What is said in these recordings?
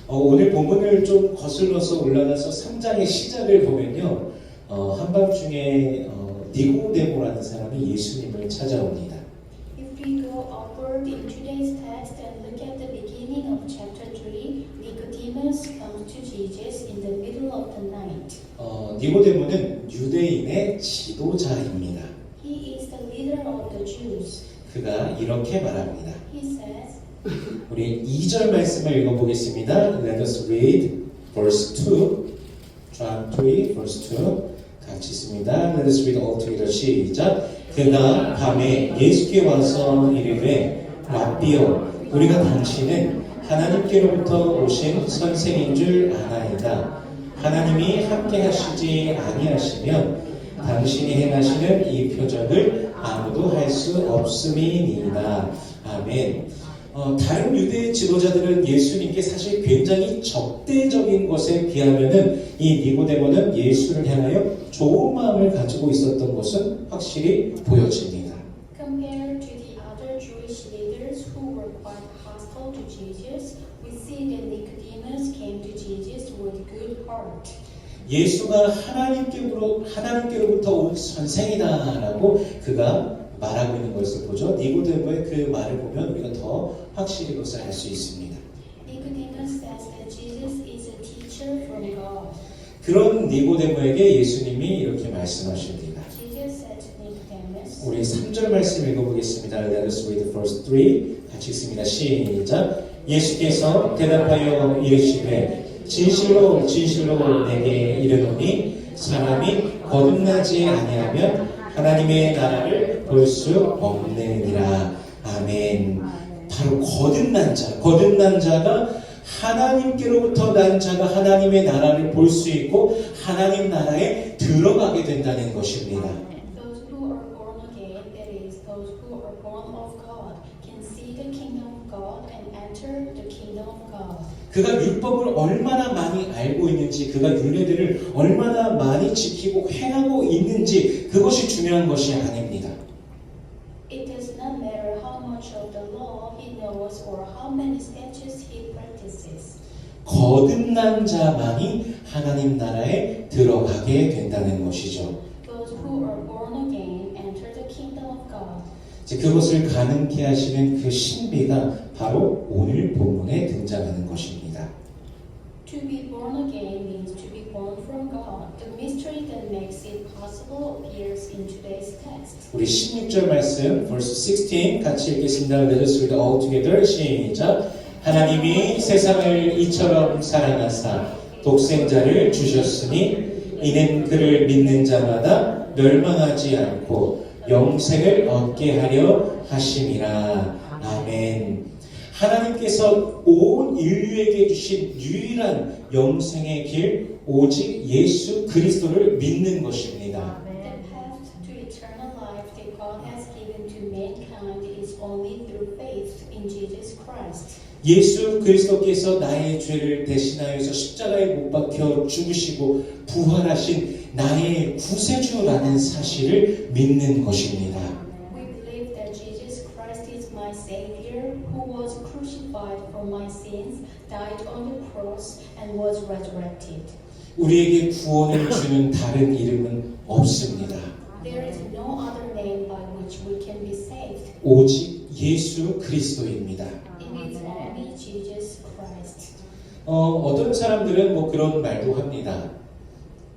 오늘 본문을 좀 거슬러서 올라가서 3장의 시작을 보면요. 한밤중에 니고데모라는 사람이 예수님을 찾아옵니다. If we go upward in today's text and look at the beginning of chapter 3, Nicodemus comes to Jesus in the middle of the night. 니고데모는 유대인의 지도자입니다. He is the leader of the Jews. 그가 이렇게 말합니다. He says, 우리 2절 말씀을 읽어보겠습니다. Let us read verse 2. John 3 verse 2 같이 있습니다. Let us read all together. 시작. 그가 밤에 예수께 와서 이르되 라삐여 우리가 당신은 하나님께로부터 오신 선생인 줄 아나이다. 하나님이 함께 하시지 아니하시면 당신이 행하시는 이 표적을 아무도 할 수 없음이니이다. 아멘. 다른 유대 지도자들은 예수님께 사실 굉장히 적대적인 것에 비하면은 이 니고데모는 예수를 향하여 좋은 마음을 가지고 있었던 것은 확실히 보여집니다. compared to the other Jewish leaders who were quite hostile to Jesus, we see that Nicodemus came to Jesus with good heart. 예수가 하나님께로부터 온 선생이다라고 그가 말하고 있는 것을 보죠. 니고데모의 그 말을 보면 우리가 더 확실히 그것을 알 수 있습니다. Nicodemus says that Jesus is a teacher from God. 그런 니고데모에게 예수님이 이렇게 말씀하십니다. Jesus said to Nicodemus, 우리 3절 말씀 읽어보겠습니다. Let us read verse 3 같이 읽습니다. 시작. 예수께서 대답하여 이르시되 진실로 진실로 내게 이르노니 사람이 거듭나지 아니하면 하나님의 나라를 볼 수 없느니라. 아멘. 바로 거듭난 자가 하나님께로부터 난 자가 하나님의 나라를 볼 수 있고 하나님 나라에 들어가게 된다는 것입니다. those who are born again, that is, those who are born of God, can see the kingdom of God and enter the kingdom of God. 그가 율법을 얼마나 많이 알고 있는지, 그가 율례들을 얼마나 많이 지키고 행하고 있는지 그것이 중요한 것이 아닙니다. It does not matter how much of the law he knows or how many statutes he practices. 거듭난 자만이 하나님 나라에 들어가게 된다는 것이죠. Those who are born again enter the kingdom of God. 그것을 가능케 하시는 그 신비가 바로 오늘 본문에 등장하는 것입니다. To be born again means to be born from God. The mystery that makes it possible appears in today's text. 우리 16절 말씀, verse 16 같이 읽겠습니다. Let us read all together. 시작. 하나님이 세상을 이처럼 사랑하사 독생자를 주셨으니 이는 그를 믿는 자마다 멸망하지 않고 영생을 얻게 하려 하심이라. 아멘. 하나님께서 온 인류에게 주신 유일한 영생의 길, 오직 예수 그리스도를 믿는 것입니다. The path to eternal life that God has given to mankind is only through faith in Jesus Christ. 예수 그리스도께서 나의 죄를 대신하여서 십자가에 못 박혀 죽으시고 부활하신 나의 구세주라는 사실을 믿는 것입니다. We believe that Jesus Christ is my Savior, who was crucified for my sins, died on the cross, and was resurrected. 우리에게 구원을 주는 다른 이름은 없습니다. There is no other name by which we can be saved. 오직 예수 그리스도입니다. It is only Jesus Christ. 어떤 사람들은 뭐 그런 말도 합니다.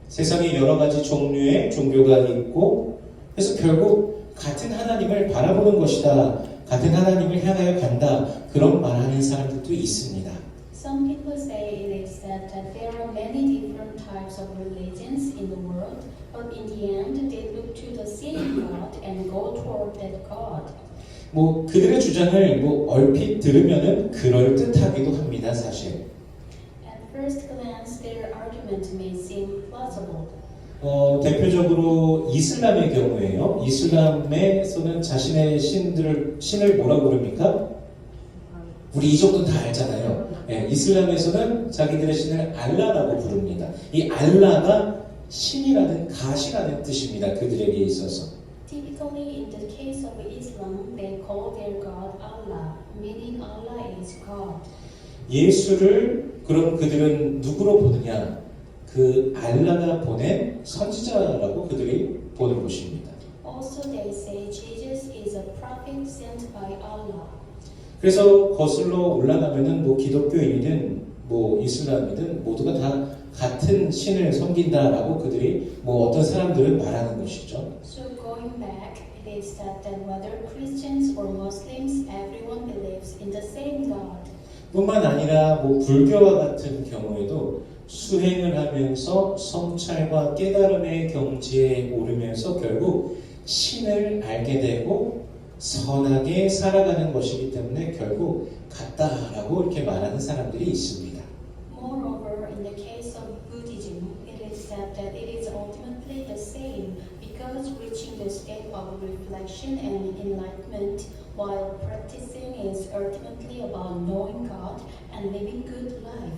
세상에 여러 가지 종류의 종교가 있고 그래서 결국 같은 하나님을 바라보는 것이다. 같은 하나님을 향하여 간다. 그런 말하는 사람들도 있습니다. Some people say it is said that there are many different types of religions in the world, but in the end they look to the same God and go toward that God. 뭐 그들의 주장을 뭐 얼핏 들으면은 그럴 듯하기도 합니다, 사실. At first glance, their argument may seem plausible. 대표적으로 이슬람의 경우에요. 이슬람에서는 자신의 신을 뭐라고 부릅니까? 우리 이 정도 다 알잖아요. 이슬람에서는 자기들의 신을 알라라고 부릅니다. 이 알라가 신이라는 가시라는 뜻입니다. 그들에게 있어서. Typically, in the case of Islam, they call their God Allah, meaning Allah is God. 예수를 그럼 그들은 누구로 보느냐? 그 알라가 보낸 선지자라고 그들이 보는 것입니다. Also, they say Jesus is a prophet sent by Allah. 그래서 거슬러 올라가면은 뭐 기독교인이든 뭐 이슬람이든 모두가 다 같은 신을 섬긴다라고 그들이 뭐 어떤 사람들은 말하는 것이죠. So going back, it is said that whether Christians or Muslims, everyone believes in the same God. 뿐만 아니라 뭐 불교와 같은 경우에도 수행을 하면서 성찰과 깨달음의 경지에 오르면서 결국 신을 알게 되고 선하게 살아가는 것이기 때문에 결국 같다라고 이렇게 말하는 사람들이 있습니다. Moreover, in the case of Buddhism, it is said that it is ultimately the same because reaching the state of reflection and enlightenment while practicing is ultimately about knowing God and living good life.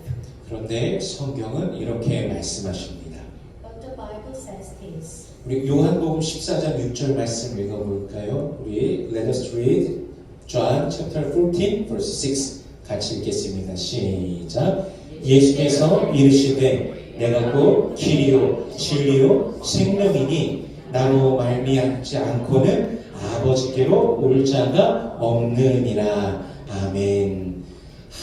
그런데 성경은 이렇게 말씀하십니다. But the Bible says this. 우리 요한복음 14장 6절 말씀 읽어볼까요? 우리 Let us read John chapter 14 verse 6 같이 읽겠습니다. 시작. 예수께서 이르시되 내가 곧 길이요 진리요 생명이니 나로 말미암지 않고는 아버지께로 올 자가 없느니라. 아멘.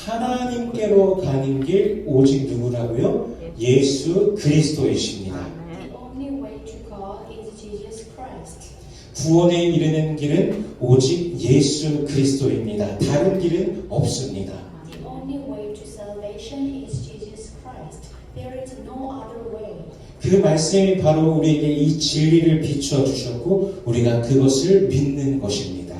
하나님께로 가는 길 오직 누구라고요? 예수 그리스도이십니다. The only way to God is Jesus Christ. 구원에 이르는 길은 오직 예수 그리스도입니다. 다른 길은 없습니다. The only way to salvation is Jesus Christ. There is no other way. 그 말씀이 바로 우리에게 이 진리를 비추어 주셨고 우리가 그것을 믿는 것입니다.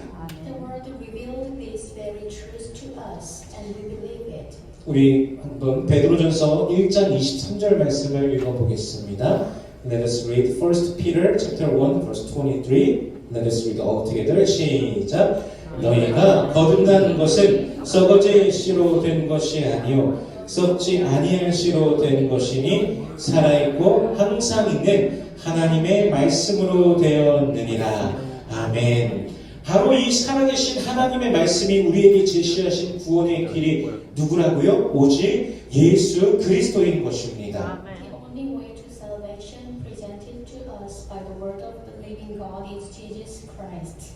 The Word revealed this very truth to us, and we believe it. 우리 한번 베드로전서 1장 23절 말씀을 읽어보겠습니다. Let us read 1 Peter chapter 1 verse 23. Let us read all together. 시작. 너희가 거듭난 것은 썩어질 씨로 된 것이 아니요 썩지 아니할 씨로 된 것이니 살아있고 항상 있는 하나님의 말씀으로 되었느니라. 아멘. 바로 이 살아계신 하나님의 말씀이 우리에게 제시하신 구원의 길이 누구라고요? 오직 예수 그리스도인 것입니다. The only way to salvation presented to us by the Word of the living God is Jesus Christ.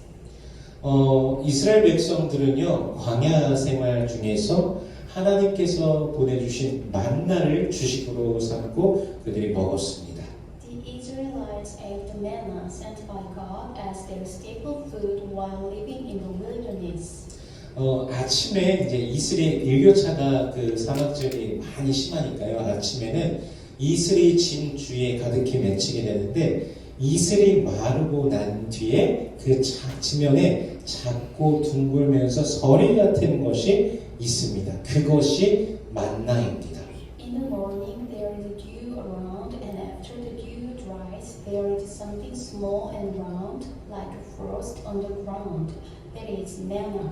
이스라엘 백성들은요 광야 생활 중에서 하나님께서 보내주신 만나를 주식으로 삼고 그들이 먹었습니다. The Israelites ate the manna sent by God as their staple food while living in the wilderness. 아침에 이제 이슬이 일교차가 그 사막지역이 많이 심하니까요. 아침에는 이슬이 진 주위에 가득히 맺히게 되는데 이슬이 마르고 난 뒤에 그 지면에 작고 둥글면서 서리 같은 것이 있습니다. 그것이 만나입니다. In the morning there is dew around, and after the dew dries, there is something small and round, like a frost on the ground. That is manna.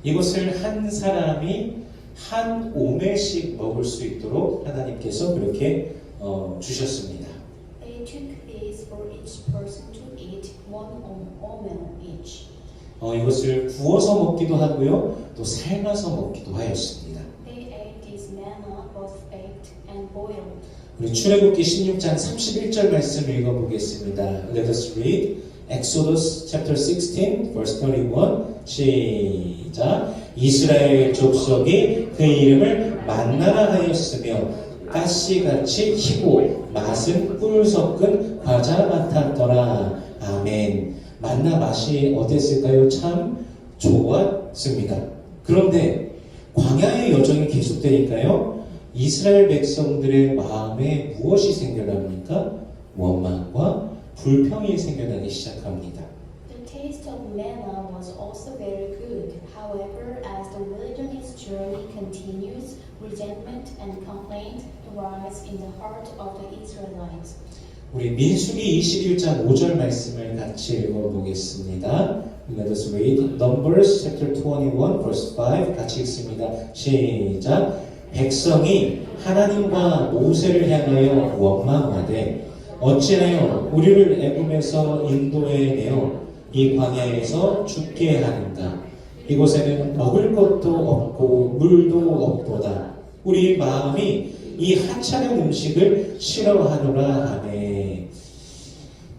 이것을 한 사람이 한 오멜씩 먹을 수 있도록 하나님께서 그렇게 주셨습니다. They took this for each person to eat, one omer each. 이것을 구워서 먹기도 하고요, 또 삶아서 먹기도 하였습니다. They ate this manna both baked and boiled. 우리 출애굽기 16장 31절 말씀 읽어보겠습니다. Let us read Exodus chapter 16 verse 31. 시작. 이스라엘 족속이 그 이름을 만나라 하였으며 가시같이 희고 맛은 꿀 섞은 과자 같았더라. 아멘. 만나 맛이 어땠을까요? 참 좋았습니다. 그런데 광야의 여정이 계속되니까요. 이스라엘 백성들의 마음에 무엇이 생겨납니까? 원망과 불평이 생겨나기 시작합니다. The taste of manna was also very good. However, as the wilderness journey continues, resentment and complaint arise in the heart of the Israelites. 우리 민수기 21장 5절 말씀을 같이 읽어보겠습니다. Let us read Numbers chapter 21 verse 5 같이 읽습니다. 시작. 백성이 하나님과 모세를 향하여 원망하되 어찌하여 우리를 애굽에서 인도해 내어 이 광야에서 죽게 하는가. 이곳에는 먹을 것도 없고 물도 없도다. 우리 마음이 이 하찮은 음식을 싫어하노라 하네.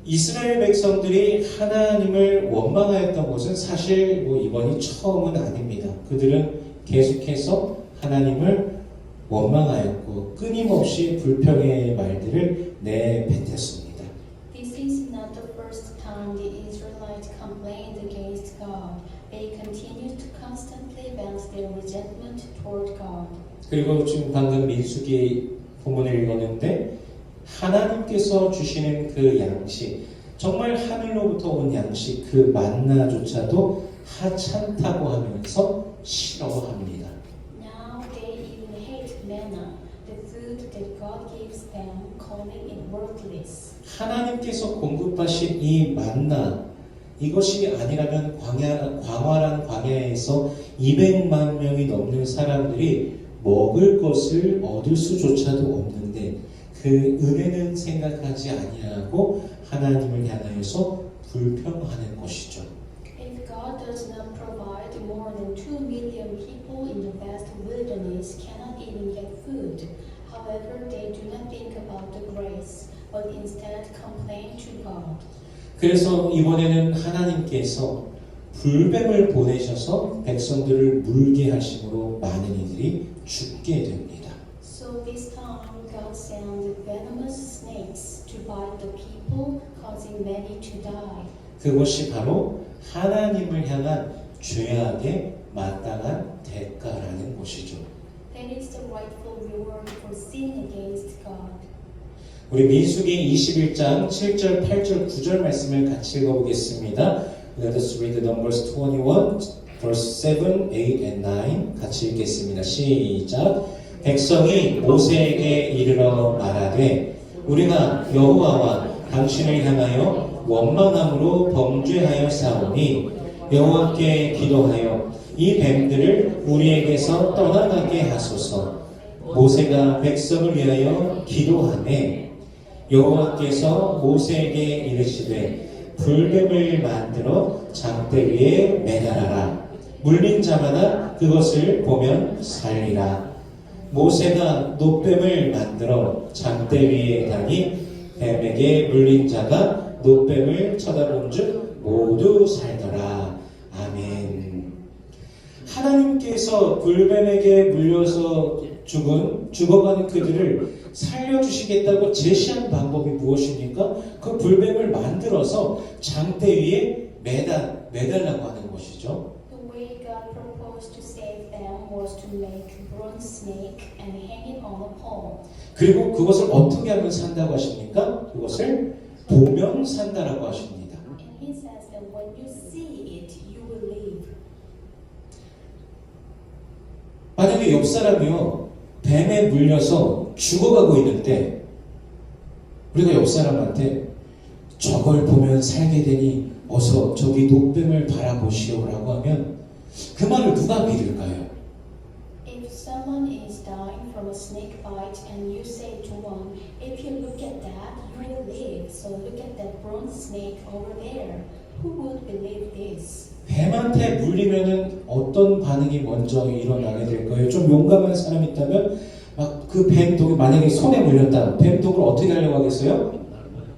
이스라엘 백성들이 하나님을 원망하였던 것은 사실 이번이 처음은 아닙니다. 그들은 계속해서 하나님을 원망하였고 끊임없이 불평의 말들을 내뱉었습니다. This is not the first time the Israelites complained against God. They continued to constantly vent their resentment toward God. 그리고 지금 방금 민수기 본문을 읽었는데 하나님께서 주시는 그 양식, 정말 하늘로부터 온 양식, 그 만나조차도 하찮다고 하면서 싫어합니다. Now they even hate manna, the food that God gives them, calling it worthless. 하나님께서 공급하신 이 만나, 이것이 아니라면 광활한 광야에서 200만 명이 넘는 사람들이 먹을 것을 얻을 수조차도 없는데 그 은혜는 생각하지 아니하고 하나님을 향하여서 불평하는 것이죠. If God does not provide, more than 2 million people in the vast wilderness cannot even get food. However, they do not think about the grace, but instead complain to God. 그래서 이번에는 하나님께서 불뱀을 보내셔서 백성들을 물게 하심으로 많은 이들이 죽게 됩니다. So this time God sent venomous snakes to bite the people, causing many to die. 그것이 바로 하나님을 향한 죄악에 마땅한 대가라는 것이죠. That is the rightful reward for sin against God. 우리 민수기 21장 7절, 8절, 9절 말씀을 같이 읽어보겠습니다. Let us read the Numbers 21, verse 7, 8, and 9 같이 읽겠습니다. 시작. 백성이 모세에게 이르러 말하되 우리가 여호와와 당신을 향하여 원망함으로 범죄하여 사오니 여호와께 기도하여 이 뱀들을 우리에게서 떠나가게 하소서. 모세가 백성을 위하여 기도하매 여호와께서 모세에게 이르시되 불뱀을 만들어 장대 위에 매달아라. 물린 자마다 그것을 보면 살리라. 모세가 노뱀을 만들어 장대 위에 다니 뱀에게 물린 자가 노뱀을 쳐다본즉 모두 살더라. 아멘. 하나님께서 불뱀에게 물려서 죽어가는 그들을 살려주시겠다고 제시한 방법이 무엇입니까? 그 불뱀을 만들어서 장대 위에 매달라고 하는 것이죠. The way God proposed to save them was to make bronze snake and hang it on a pole. 그리고 그것을 어떻게 하면 산다고 하십니까? 그것을 보면 산다라고 하십니다. And he says that when you see it, you will live. 만약에 옆 사람이요 뱀에 물려서 죽어가고 있는데 우리가 옆 사람한테 저걸 보면 살게 되니 어서 저기 노뱀을 바라보시오라고 하면 그 말을 누가 믿을까요? If someone is dying from a snake bite and you say to one, if you look at that, you will live. So look at that bronze snake over there. Who would believe this? 뱀한테 물리면은 어떤 반응이 먼저 일어나게 될까요? 좀 용감한 사람이 있다면 막 그 뱀독이 만약에 손에 물렸다. 뱀독을 어떻게 하려고 하겠어요?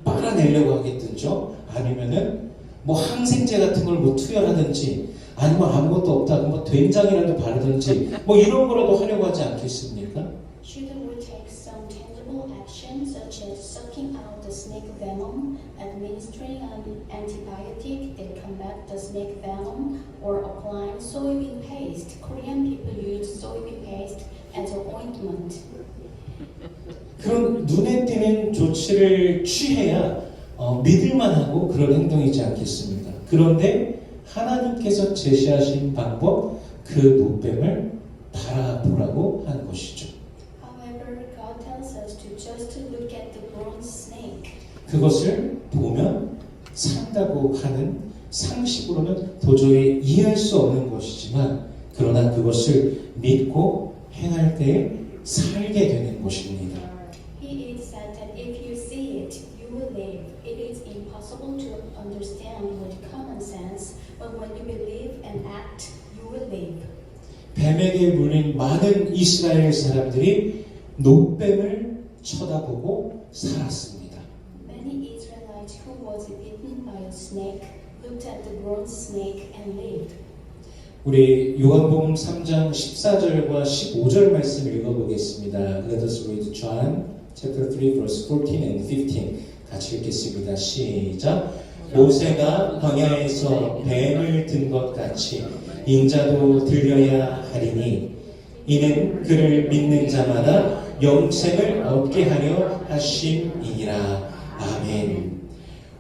빨아내려고 하겠든죠. 아니면은 뭐 항생제 같은 걸 뭐 투여하든지 아니면 아무것도 없다. 뭐 된장이라도 바르든지 뭐 이런 거라도 하려고 하지 않겠습니까? Shouldn't we take some tangible action such as sucking out the snake venom, administering an antibiotic that combat the snake venom, or applying soybean paste? Korean people use soybean paste as an ointment. 그런 눈에 띄는 조치를 취해야 믿을만하고 그런 행동이지 않겠습니까? 그런데 하나님께서 제시하신 방법, 그 노뱀을 바라보라고 하는 것이죠. However, God tells us to just look at the bronze snake. 그것을 보면 산다고 하는 상식으로는 도저히 이해할 수 없는 것이지만 그러나 그것을 믿고 행할 때 살게 되는 것입니다. He is said that if you see it, you will live. It is impossible to understand with common sense, but when you believe and act, you will live. 뱀에게 물린 많은 이스라엘 사람들이 노뱀을 쳐다보고 살았습니다. Many Israelites who was bitten by a snake looked at the bronze snake and lived. 우리 요한복음 3장 14절과 15절 말씀 읽어보겠습니다. Let us read John chapter 3 verse 14 and 15 같이 읽겠습니다. 시작. 모세가 광야에서 뱀을 든 것 같이 인자도 들려야 하리니 이는 그를 믿는 자마다 영생을 얻게 하려 하심이니라. 아멘.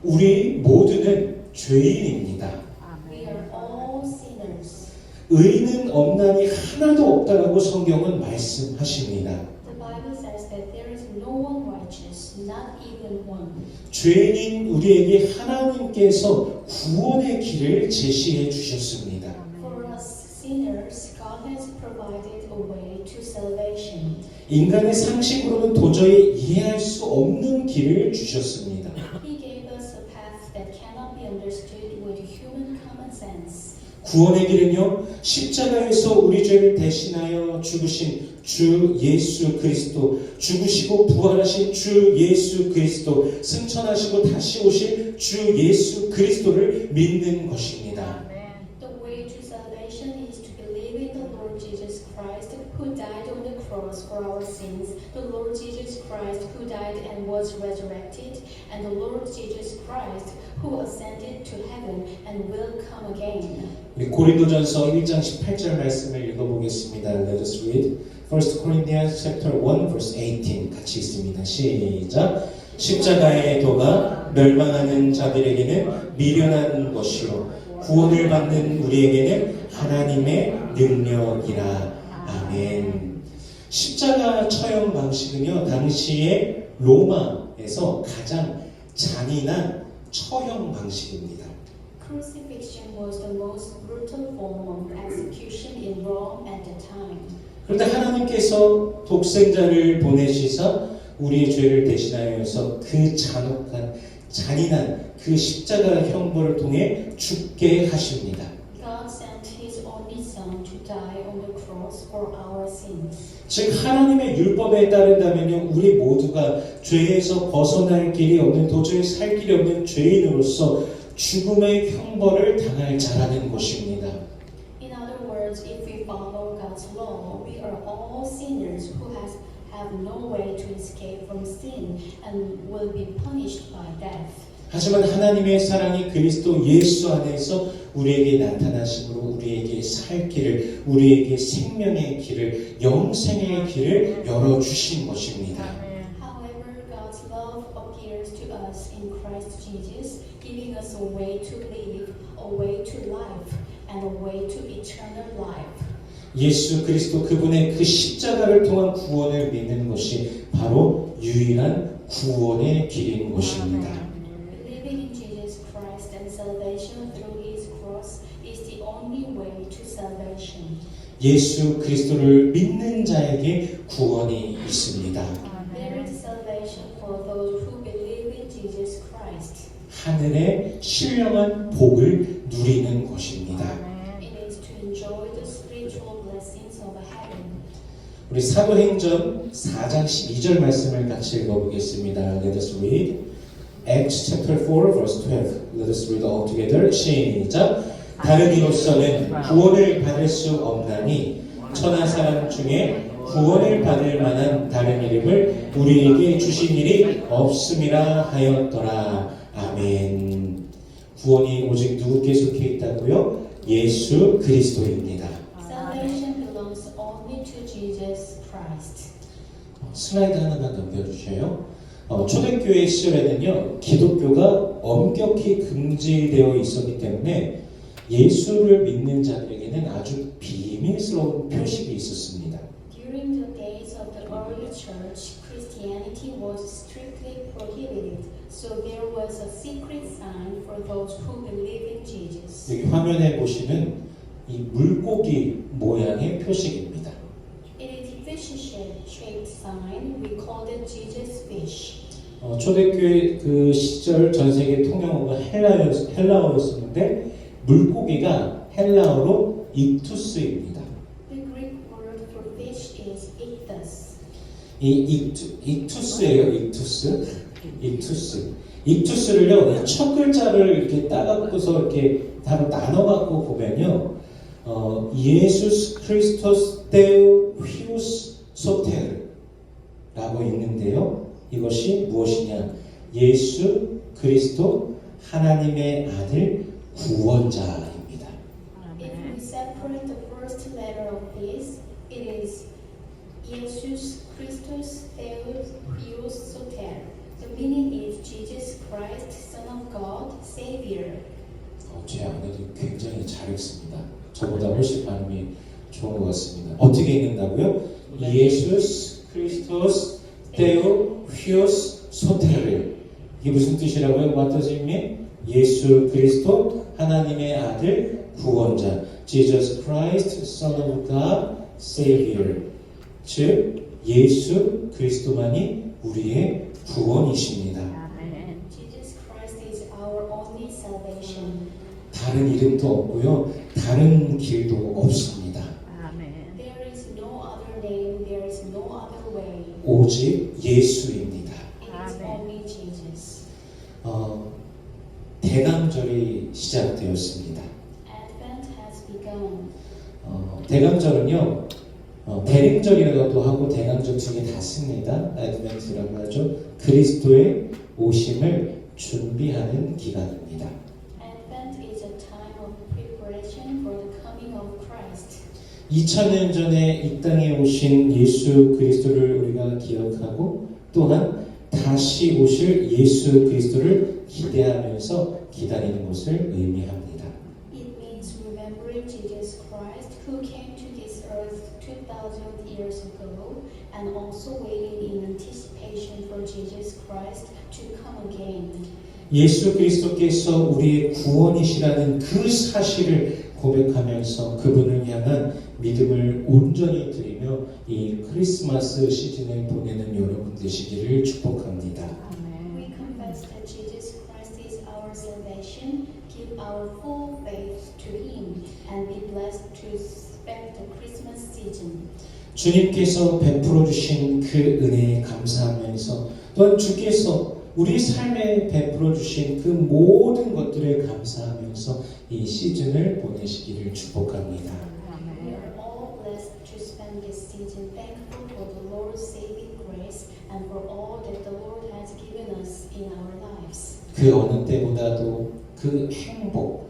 우리 모두는 죄인입니다. We are all sinners. 의인은 없나니 하나도 없다라고 성경은 말씀하십니다. The Bible says that there is no one righteous, not even one. 죄인인 우리에게 하나님께서 구원의 길을 제시해 주셨습니다. For us sinners, God has provided a way to salvation. 인간의 상식으로는 도저히 이해할 수 없는 길을 주셨습니다. He gave us a path that cannot be understood with human common sense. 구원의 길은요, 십자가에서 우리 죄를 대신하여 죽으신 주 예수 그리스도, 죽으시고 부활하신 주 예수 그리스도, 승천하시고 다시 오실 주 예수 그리스도를 믿는 것입니다. The way to salvation is to believe in the Lord Jesus Christ, who died on the cross for our sins, the Lord Jesus Christ, who died and was resurrected, and the Lord Jesus Christ, who ascended to heaven and will come again. 우리 고린도전서 1장 18절 말씀을 읽어보겠습니다. Let us read 1 Corinthians chapter 1 verse 18 같이 읽습니다. 시작. 십자가의 도가 멸망하는 자들에게는 미련한 것이요 구원을 받는 우리에게는 하나님의 능력이라. 아멘. 십자가 처형 방식은요, 당시에 로마에서 가장 잔인한 처형 방식입니다. Crucifixion was the most brutal form of execution in Rome at the time. 그런데 하나님께서 독생자를 보내시사 우리의 죄를 대신하여서 그 잔혹한 잔인한 그 십자가 형벌을 통해 죽게 하십니다. God sent His only Son to die on the cross for our sins. 즉 하나님의 율법에 따른다면요, 우리 모두가 죄에서 벗어날 길이 없는, 도저히 살 길이 없는 죄인으로서 죽음의 형벌을 당할 자라는 것입니다. In other words, if we follow God's law, we are all sinners who have no way to escape from sin and will be punished by death. 하지만 하나님의 사랑이 그리스도 예수 안에서 우리에게 나타나심으로 우리에게 살 길을, 우리에게 생명의 길을, 영생의 길을 열어주신 것입니다. However, God's love appears to us in Christ Jesus, giving us a way to live, a way to life, and a way to eternal life. 예수 그리스도 그분의 그 십자가를 통한 구원을 믿는 것이 바로 유일한 구원의 길인 것입니다. Believing in Jesus Christ and salvation through His cross is the only way to salvation. 예수 그리스도를 믿는 자에게 구원이 있습니다. There is salvation for those who believe in Jesus Christ. 하늘의 신령한 복을 누리는 것입니다. It is to enjoy the spiritual blessings of heaven. 우리 사도행전 4장 12절 말씀을 같이 읽어보겠습니다. Let us read Acts chapter 4 verse 12. Let us read all together. 시작. 다른 이로서는 구원을 받을 수 없나니 천하 사람 중에 구원을 받을 만한 다른 이름을 우리에게 주신 일이 없음이라 하였더라. 아멘. 구원이 오직 누구께 속해 있다고요? 예수 그리스도입니다. Salvation belongs only to Jesus Christ. 슬라이드 하나만 넘겨주세요. 초대교회 시절에는요, 기독교가 엄격히 금지되어 있었기 때문에 예수를 믿는 자들에게는 아주 비밀스러운 표식이 있었습니다. During the days of the early church, Christianity was strictly prohibited, so there was a secret sign for those who believe in Jesus. 여기 화면에 보시는 이 물고기 모양의 표식입니다. It is fish-shaped sign. We called it Jesus fish. 초대교회 그 시절 전 세계 통용어가 헬라어였었는데 물고기가 헬라어로 익투스입니다. The Greek word for fish is ichthus. 이 익투스예요. 익투스. 익투스를요, 이 첫 글자를 이렇게 따갖고서 이렇게 바로 나눠갖고 보면요, 예수스 크리스토스 테우 휘우스 소테르라고 있는데요. 이것이 무엇이냐? 예수 그리스도 하나님의 아들 구원자입니다. If we separate the first letter of this, it is Jesus Christus Theos Soter. The meaning is Jesus Christ, Son of God, Savior. 제 아내도 굉장히 잘 읽습니다. 저보다 훨씬 발음이 좋은 것 같습니다. 어떻게 읽는다고요? 예수스 크리스토스 테오 휘오스 소테르. 이게 무슨 뜻이라고요? What does it mean? 예수 그리스도 하나님의 아들 구원자. Jesus Christ, Son of God, Savior. 즉 예수 그리스도만이 우리의 구원이십니다. Jesus Christ is our only salvation. 다른 이름도 없고요. 다른 길도 없습니다. There is no other name, there is no other way. 오직 예수입니다. It is only Jesus. 대강절이 시작되었습니다. Advent has begun. 대강절은요, 대림절이라고도 하고 대강절 두 개 다 씁니다. 애드벤트라고 하죠. 그리스도의 오심을 준비하는 기간입니다. Advent is a time of preparation for the coming of Christ. 2000년 전에 이 땅에 오신 예수 그리스도를 우리가 기억하고 또한 다시 오실 예수 그리스도를 기대하면서 기다리는 것을 의미합니다. It means remembering Jesus Christ who came to this earth 2000 years ago and also waiting in anticipation for Jesus Christ to come again. 예수 그리스도께서 우리의 구원이시라는 그 사실을 고백하면서 그분을 향한 믿음을 온전히 드리며 이 크리스마스 시즌을 보내는 여러분 되시기를 축복합니다. We confess that Jesus Christ is our salvation, give our full faith to Him, and be blessed to spend the Christmas season. 주님께서 베풀어 주신 그 은혜에 감사하면서 또한 주께서 우리 삶에 베풀어 주신 그 모든 것들에 감사하면서 이 시즌을 보내시기를 축복합니다. We are all blessed to spend this season thankful for the Lord's saving grace and for all that the Lord has given us in our lives. 그 어느 때보다도 그 행복,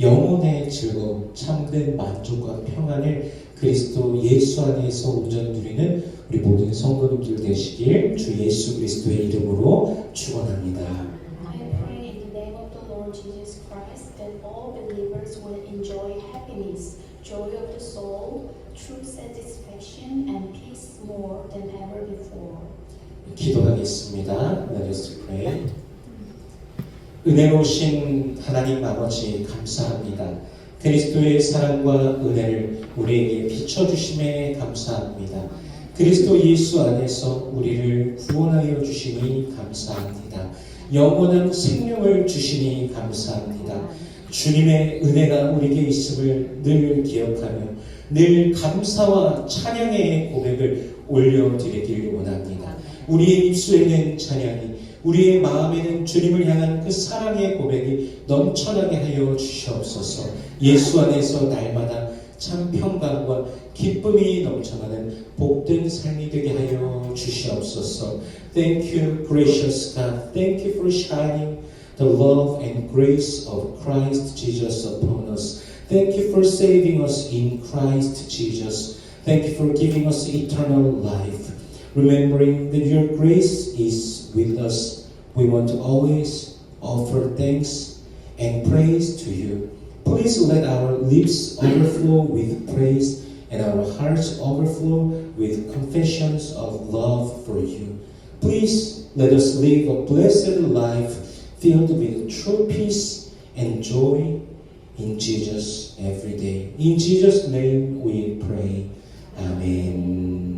영혼의 즐거움, 참된 만족과 평안을 그리스도 예수 안에서 온전히 누리는 우리 모든 성도님들 되시길 주 예수 그리스도의 이름으로 축원합니다. I pray in the name of the Lord Jesus Christ that all believers will enjoy happiness, joy of the soul, true satisfaction, and peace more than ever before. 기도하겠습니다. Let us pray. 은혜로우신 하나님 아버지 감사합니다. 그리스도의 사랑과 은혜를 우리에게 비춰주심에 감사합니다. 그리스도 예수 안에서 우리를 구원하여 주시니 감사합니다. 영원한 생명을 주시니 감사합니다. 주님의 은혜가 우리에게 있음을 늘 기억하며 늘 감사와 찬양의 고백을 올려드리길 원합니다. 우리의 입술에는 찬양이, 우리의 마음에는 주님을 향한 그 사랑의 고백이 넘쳐나게 하여 주시옵소서. 예수 안에서 날마다 참 평강과 기쁨이 넘쳐나는 복된 삶이 되게 하여 주시옵소서. Thank you, gracious God. Thank you for shining the love and grace of Christ Jesus upon us. Thank you for saving us in Christ Jesus. Thank you for giving us eternal life. Remembering that your grace is with us, we want to always offer thanks and praise to you. Please let our lips overflow with praise and our hearts overflow with confessions of love for you. Please let us live a blessed life filled with true peace and joy in Jesus every day. In Jesus' name we pray. Amen.